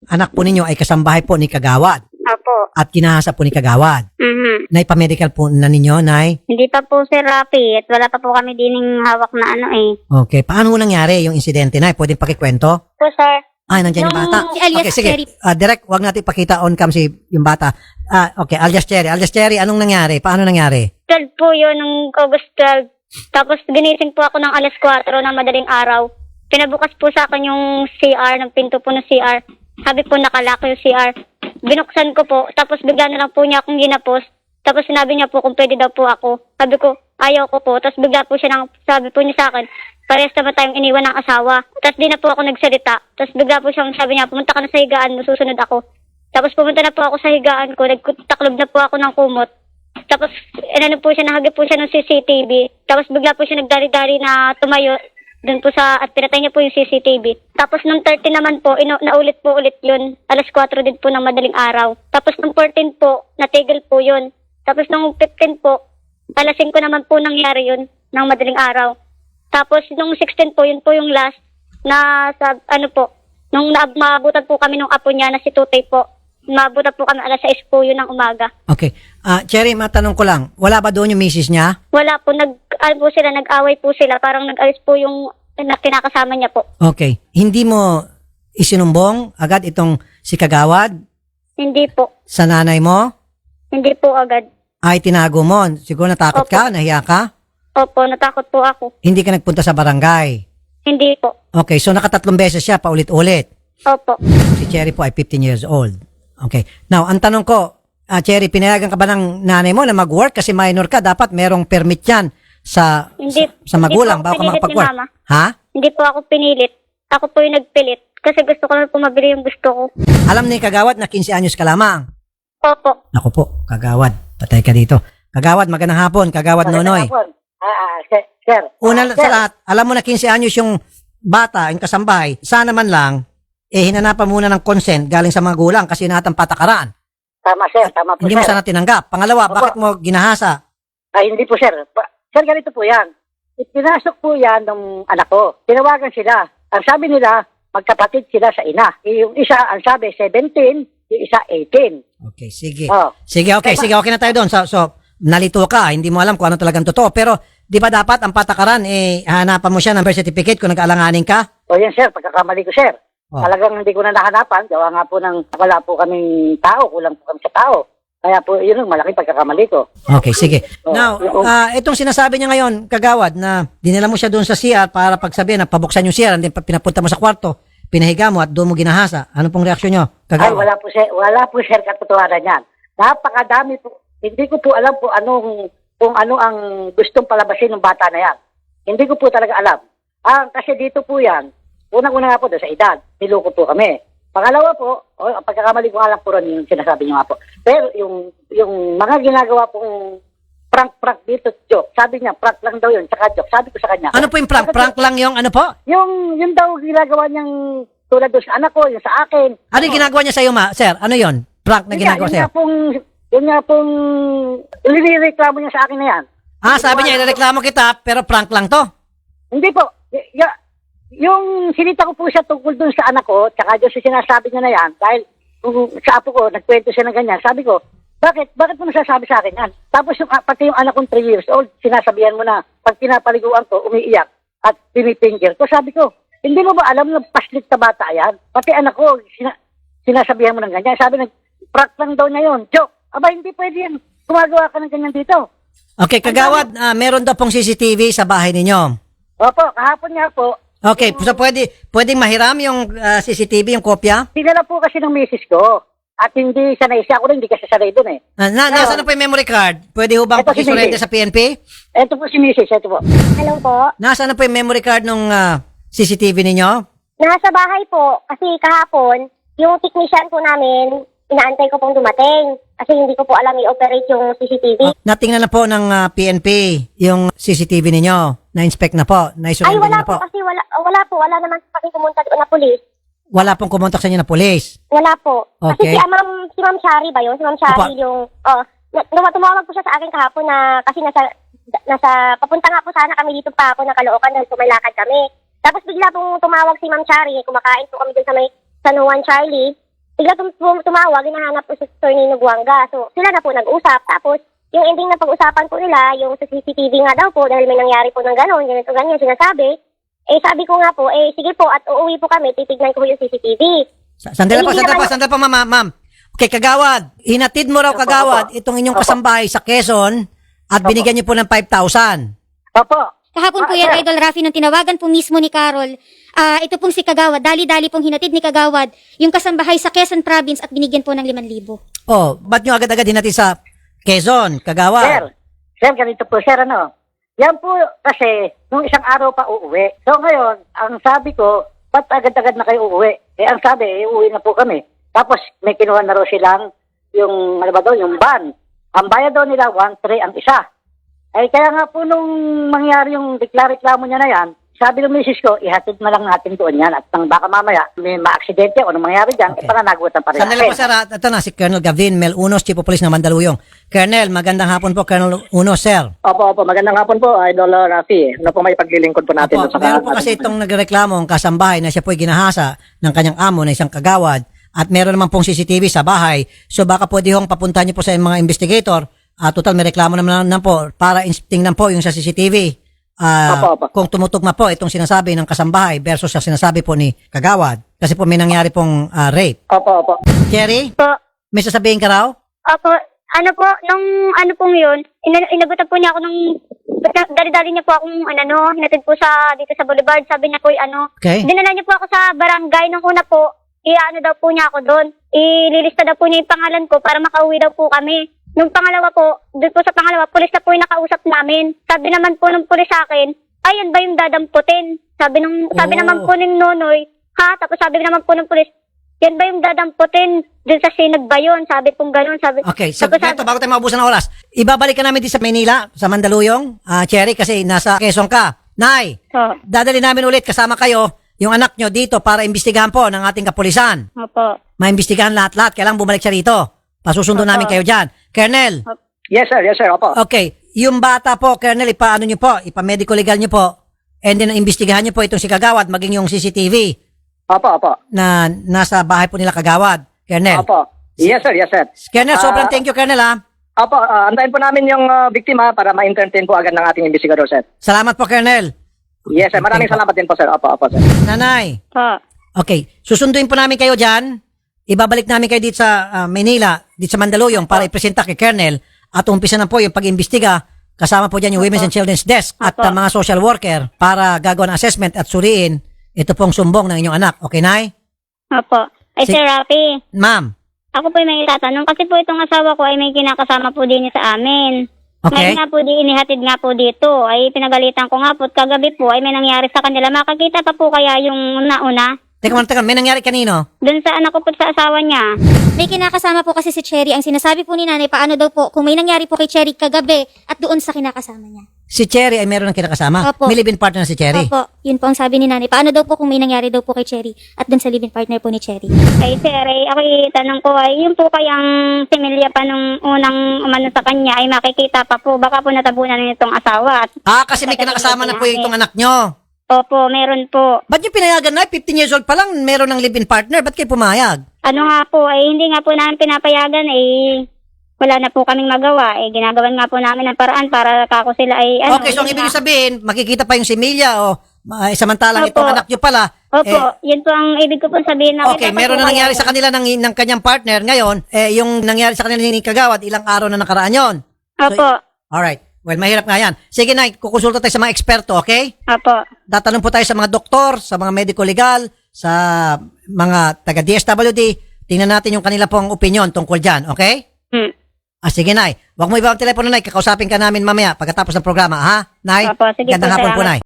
anak po ninyo ay kasambahay po ni Kagawad Opo. at kinahasa po ni Kagawad. Mhm. Naipa-medical po na ninyo, Nay? Hindi pa po, Sir Rafi. At wala pa po kami dining hawak na ano eh. Okay. Paano ho nangyari yung insidente, Nay? Pwedeng pakikwento? Po, Sir. Ay, nandiyan yung Nung bata. si alias Okay, sige. Cherry. Direct, wag natin ipakita on cam si yung bata. Okay, alias Cherry. Alias Cherry, anong nangyari? Paano nangyari? 12 po yun, nung August 12. Tapos ginising po ako ng alas 4 ng madaling araw. Pinabukas po sa akin yung CR, ng pinto po ng CR. Sabi po nakalak yung CR. Binuksan ko po, tapos bigla na lang po niya akong ginapos. Tapos sinabi niya po kung pwede daw po ako. Sabi ko, ayaw ko po. Tapos bigla po siya sabi po niya sa akin, parehas naman tayong iniwan ng asawa. Tapos di na po ako nagsalita. Tapos bigla po siyang sabi niya, pumunta ka na sa higaan mo, susunod ako. Tapos pumunta na po ako sa higaan ko, nagtaklob na po ako ng kumot. Tapos, ano po siya, nahagip po siya ng CCTV. Tapos bigla po siya nagdari-dari na tumayo doon po sa, at pinatay niya po yung CCTV. Tapos nung 30 naman po, naulit po ulit yun. Alas 4 din po ng madaling araw. Tapos nung 14 po, natigil po yun. Tapos nung 15 po, alas 5 naman po nangyari yun ng madaling araw. Tapos nung 16 po, yun po yung last na sa, ano po, nung maabutan po kami nung apo niya na si Tutay po. Maabutan po kami alas 6 po yun ng umaga. Okay. Cherry, matanong ko lang, wala ba doon yung misis niya? Wala po, nag-away po sila. Parang nag-alis po yung kinakasama niya po. Okay. Hindi mo isinumbong agad itong si Kagawad Hindi po. sa nanay mo? Hindi po agad. Ay, tinago mo. Siguro natakot ka, nahiya ka? Opo, natakot po ako. Hindi ka nagpunta sa barangay. Hindi po. Okay, so nakatatlong beses siya paulit-ulit. Opo. Si Cherry po ay 15 years old. Okay. Now, ang tanong ko, Cherry, pinayagan ka ba ng nanay mo na mag-work? Kasi minor ka, dapat merong permit yan sa magulang hindi po ako bago ka pinilit makapag-work. ni Mama. Ha? Hindi po ako pinilit. Ako po yung nagpilit. Kasi gusto ko na po mabili yung gusto ko. Alam ni Kagawad na 15 anyos ka lamang. Opo. Ako po, Kagawad, patay ka dito. Kagawad, magandang hapon. Kagawad Nonoy. Sir. Una sa lahat, alam mo na 15 anyos yung bata, yung kasambahay. Sana man lang, hinanapan muna ng consent galing sa mga gulang kasi natang patakaran. Tama, sir. Tama po, Hindi mo sir. sana tinanggap. Pangalawa, Opo. bakit mo ginahasa? Ay, hindi po, sir. Sir, ganito po yan. Pinasok po yan ng anak ko. Tinawagan sila. Ang sabi nila, magkapatid sila sa ina. Yung isa, ang sabi, 17. Yung isa, 18. Okay, sige. Oh. Sige, okay na tayo doon. So, nalito ka, hindi mo alam kung ano talagang totoo. Pero, di ba dapat ang patakaran, hanapan mo siya ng birth certificate kung nag-aalanganin ka? O yan, sir. Pagkakamali ko, sir. Oh. Talagang hindi ko na nahanapan. Gawa nga po ng wala po kaming tao. Kulang po kami sa tao. Kaya po, yun ang malaking pagkakamali ko. Okay, sige. Oh, Now, itong sinasabi niya ngayon, Kagawad, na dinala mo siya doon sa CR para pagsabihin na pabuksan yung CR, and then pinapunta mo sa kwarto, pinahiga mo at doon mo ginahasa. Ano pong reaksyon niyo, Ay, Kagawad? wala po, sir, katotohanan yan. Napakadami po. Hindi ko po alam po kung ano ang gustong palabasin ng bata na yan. Hindi ko po talaga alam. Kasi dito po yan, unang-una nga po doon sa edad, niloko po kami. Pangalawa po, ang pagkakamali ko nga lang po ron yung sinasabi niyo nga po. Pero yung mga ginagawa pong prank dito, joke. Sabi niya, prank lang daw yun, tsaka joke. Sabi ko sa kanya. Ano po yung prank? Prank lang yung ano po? Yung daw ginagawa niyang tulad doon sa anak ko, yung sa akin. Ano yung ginagawa niya sa'yo, sir? Ano yon? Prank na ginagawa sa'yo? Yun nga pong inireklamo niya sa akin na yan. Sabi niya, ireklamo kita, pero prank lang to. Hindi po. Yung sinita ko po siya tungkol dun sa anak ko, tsaka doon sa sinasabi niya na yan, dahil kung sa apo ko, nagkwento siya ng ganyan, sabi ko, bakit mo nasasabi sa akin yan? Tapos pati yung anak kong 3 years old, sinasabihan mo na, pag pinapaliguan ko, umiiyak at pinipinger ko. Sabi ko, hindi mo ba alam na paslit na bata yan? Pati anak ko, sinasabihan mo ng ganyan. Sabi prank lang daw niya yun. Joke. Aba, hindi pwede yan. Gumagawa ka ng ganyan dito. Okay, Kagawad, meron daw pong CCTV sa bahay ninyo. Opo, kahapon nga po, Okay, so pwedeng mahiram yung CCTV, yung kopya? dinala po kasi ng misis ko. At hindi sanay siya. Ako rin hindi kasi sanay doon eh. Nasaan na po yung memory card? Pwede ho bang Ito si pakisurrender Mrs. sa PNP? Ito po si misis, ito po. Hello po. Nasaan na po yung memory card ng CCTV ninyo? Nasa bahay po. Kasi kahapon, yung technician po namin, inaantay ko pong dumating. Kasi hindi ko po alam i-operate yung CCTV. Natingnan na po ng PNP yung CCTV ninyo. Na-inspect na po. Ay, Na-surrender wala na po. po. Kasi wala naman kasi pumunta doon na pulis. Wala pong kumontak sa inyo na police. Wala po. Kasi Okay. si Ma'am Shari ba yun? Si Ma'am Shari Opo. yung, tumawag po siya sa akin kahapon na, kasi papunta nga po sana kami dito pa ako na Caloocan dahil sumalakad kami. Tapos bigla pong tumawag si Ma'am Shari, kumakain po kami dun sa may San Juan Charlie. bigla tumawag, hinahanap po si Attorney Guanga. So, sila na po nag-usap. Tapos, yung ending na pag-usapan po nila, yung sa CCTV nga daw po, dahil may nangyari po ng gano'n, ganyan sinasabi. Sabi ko nga po, sige po, at uuwi po kami, titignan ko yung CCTV. Sandali po, ma'am. Okay, Kagawad, hinatid mo raw, Kagawad, itong inyong kasambahay sa Quezon at binigyan niyo po ng 5,000. Opo. Kahapon po yan, Idol Rafi, nung tinawagan po mismo ni Carol, ito pong si Kagawad, dali-dali pong hinatid ni Kagawad yung kasambahay sa Quezon Province at binigyan po ng 5,000. Oh, ba't nyo agad-agad hinatid sa Quezon, Kagawad? Sir, ganito po, sir, yan po kasi, nung isang araw pa uuwi. So ngayon, ang sabi ko, ba't agad-agad na kayo uuwi? Ang sabi, uuwi na po kami. Tapos, may kinuha na raw silang yung, yung van. Ang bayad daw nila, 1,300 ang isa. Kaya nga po nung mangyari yung reklamo niya na yan, sabi ng misis ko, ihatid na lang natin doon yan at nang baka mamaya may ma-aksidente o anong mangyari dyan, Okay. pananagutan pa rin Sandali po, natin. sir. Ito na, si Colonel Gavin Mel Unos, Chief of Police ng Mandaluyong. Colonel, magandang hapon po, Colonel Unos, sir. Opo, magandang hapon po, Idol Rafi. Ano po may paglilingkod po natin Opo, sa meron po kasi itong nagreklamo ang kasambahay na siya po'y ginahasa ng kanyang amo na isang kagawad at meron naman pong CCTV sa bahay. So baka pwede hong papuntahan niyo po sa mga investigator. Total, may reklamo naman po para tingnan po yung sa CCTV. Opo. Kung tumutugma po itong sinasabi ng kasambahay versus sa sinasabi po ni kagawad. Kasi po may nangyari pong rape. Opo. Cherry, Po. may sasabihin ka raw? Opo, nung pong yun, inagutan po niya ako dali-dali niya po akong, hinatid po dito sa Boulevard, sabi niya po, Okay. dinala niya po ako sa barangay nung una po, daw po niya ako doon, ililista daw po niya yung pangalan ko para makauwi daw po kami. Nung pangalawa po, doon po sa pangalawa, pulis na po yung nakausap namin. Sabi naman po ng pulis sa akin, ayan ba yung dadamputin? Sabi naman po ng nonoy, tapos sabi naman po ng pulis, yan ba yung dadamputin? Doon sa sinag ba yun? Sabi pong gano'n. Okay, so Tapos ganito, bago tayo maubusan ng oras, ibabalik ka namin din sa Manila, sa Mandaluyong, Cherry, kasi nasa Quezon ka. Nay, dadali namin ulit kasama kayo, yung anak nyo dito para imbestigahan po ng ating kapulisan. Opo. Maimbestigahan lahat-lahat, kailangan bumalik siya rito. Pasusundo namin kayo dyan. Colonel, Yes, sir. Opo. okay, yung bata po, Colonel, ipaano nyo po, ipa-medical legal nyo po, and then imbestigahan nyo po itong si Kagawad, maging yung CCTV Opo. na nasa bahay po nila Kagawad. Colonel. Opo. Yes, sir. Colonel, sobrang thank you, Colonel, ha. Opo, antayin po namin yung biktima para ma-entertain po agad ng ating investigador, sir. Salamat po, Colonel. Yes, sir. Maraming salamat din po, sir. Opo, sir. Nanay. Po. Okay, susunduin po namin kayo dyan. Ibabalik namin kayo dito sa Manila, dito sa Mandaluyong para ipresenta kay Colonel at umpisa na po yung pag-imbestiga. Kasama po dyan yung Women's and Children's Desk at mga social worker para gagawa ng assessment at suriin ito pong sumbong ng inyong anak. Okay, Nay? Opo. Sir Rafi, Ma'am. ako po may itatanong kasi po itong asawa ko ay may kinakasama po din sa amin. Okay. Ngayon nga po inihatid nga po dito. Ay pinagalitan ko nga po. Kagabi po ay may nangyari sa kanila. Makakita pa po kaya yung nauna? Teka, may nangyari kanino? Doon sa anak ko po sa asawa niya. May kinakasama po kasi si Cherry. Ang sinasabi po ni nanay, paano daw po kung may nangyari po kay Cherry kagabi at doon sa kinakasama niya. Si Cherry ay meron ng kinakasama. Opo. May live-in partner na si Cherry. Opo, yun po ang sabi ni nanay. Paano daw po kung may nangyari daw po kay Cherry at doon sa live-in partner po ni Cherry. Ay sir, ako tanong ko ay yung po kayang similya pa nung unang umano sa kanya ay makikita pa po. Baka po natabunan na itong asawa. Kasi may kinakasama na po itong anak nyo. Opo, meron po. Ba't yung pinayagan na? 15 years old pa lang, meron ng live-in partner. Ba't kayo pumayag? Ano nga po, hindi nga po namin pinapayagan wala na po kaming magawa. Ginagawan nga po namin ng paraan para kako sila ay Okay, so ang ibig sabihin, makikita pa yung similya o samantalang Opo. itong anak nyo pala. Opo, yun po ang ibig ko po sabihin. Okay, meron na nangyari sa kanila ng kanyang partner. Ngayon, yung nangyari sa kanila ni Kagawad, ilang araw na nakaraan yon. Opo, Alright. Well, mahirap nga yan. Sige na, kukonsulta tayo sa mga eksperto, okay? opo. Tatanong po tayo sa mga doktor, sa mga medical legal, sa mga taga-DSWD. Tingnan natin yung kanila pong opinion tungkol dyan, okay? Sige, Nay. Huwag mo ibang telepono, Nay. Kakausapin ka namin mamaya pagkatapos ng programa, ha? Nay? Opo, sige po, Gandang hapon po, salamat. Nay.